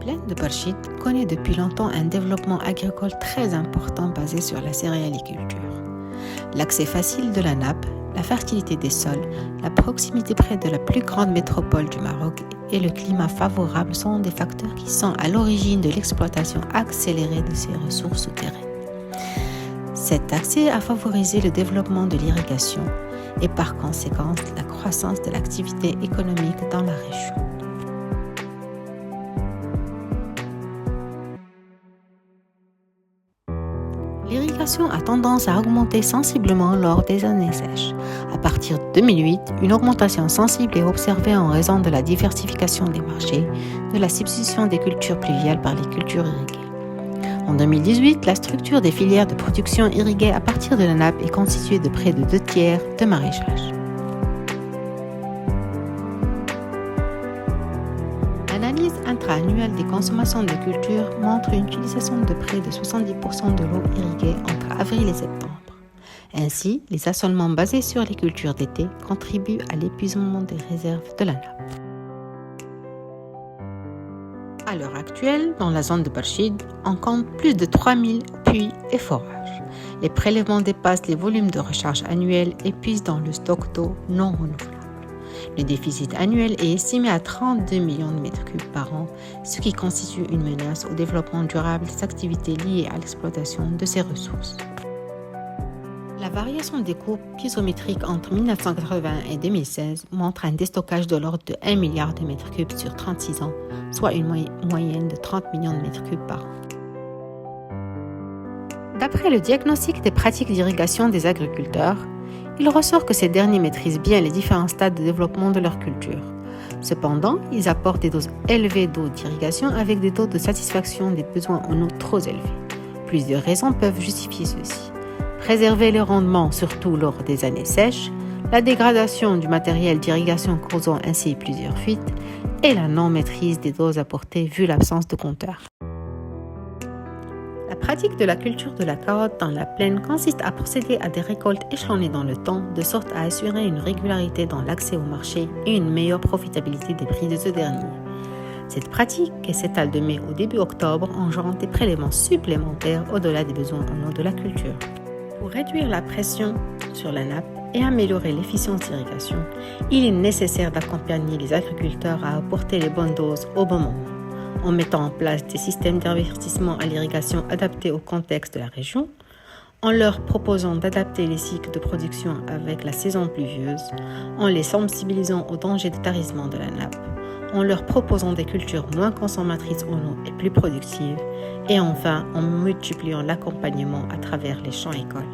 plaine de Barchid connaît depuis longtemps un développement agricole très important basé sur la céréaliculture. L'accès facile de la nappe, la fertilité des sols, la proximité près de la plus grande métropole du Maroc et le climat favorable sont des facteurs qui sont à l'origine de l'exploitation accélérée de ces ressources souterraines. Cet accès a favorisé le développement de l'irrigation et par conséquent la croissance de l'activité économique dans la région. L'irrigation a tendance à augmenter sensiblement lors des années sèches. À partir de 2008, une augmentation sensible est observée en raison de la diversification des marchés, de la substitution des cultures pluviales par les cultures irriguées. En 2018, la structure des filières de production irriguée à partir de la nappe est constituée de près de 2/3 de maraîchage. L'analyse intra-annuelle des consommations de cultures montre une utilisation de près de 70% de l'eau irriguée entre avril et septembre. Ainsi, les assolements basés sur les cultures d'été contribuent à l'épuisement des réserves de la nappe. À l'heure actuelle, dans la zone de Barchid, on compte plus de 3000 puits et forages. Les prélèvements dépassent les volumes de recharge annuels et puisent dans le stock d'eau non renouvelable. Le déficit annuel est estimé à 32 millions de mètres cubes par an, ce qui constitue une menace au développement durable des activités liées à l'exploitation de ces ressources. La variation des courbes piézométriques entre 1980 et 2016 montre un déstockage de l'ordre de 1 milliard de mètres cubes sur 36 ans, soit une moyenne de 30 millions de mètres cubes par an. D'après le diagnostic des pratiques d'irrigation des agriculteurs, il ressort que ces derniers maîtrisent bien les différents stades de développement de leur culture. Cependant, ils apportent des doses élevées d'eau d'irrigation avec des taux de satisfaction des besoins en eau trop élevés. Plusieurs raisons peuvent justifier ceci. Préserver le rendement, surtout lors des années sèches, la dégradation du matériel d'irrigation causant ainsi plusieurs fuites et la non-maîtrise des doses apportées vu l'absence de compteur. La pratique de la culture de la carotte dans la plaine consiste à procéder à des récoltes échelonnées dans le temps, de sorte à assurer une régularité dans l'accès au marché et une meilleure profitabilité des prix de ce dernier. Cette pratique, qui s'étale de mai au début octobre, engendre des prélèvements supplémentaires au-delà des besoins en eau de la culture. Pour réduire la pression sur la nappe et améliorer l'efficience d'irrigation, il est nécessaire d'accompagner les agriculteurs à apporter les bonnes doses au bon moment, en mettant en place des systèmes d'investissement à l'irrigation adaptés au contexte de la région, en leur proposant d'adapter les cycles de production avec la saison pluvieuse, en les sensibilisant aux dangers de tarissement de la nappe, en leur proposant des cultures moins consommatrices en eau et plus productives, et enfin en multipliant l'accompagnement à travers les champs-écoles.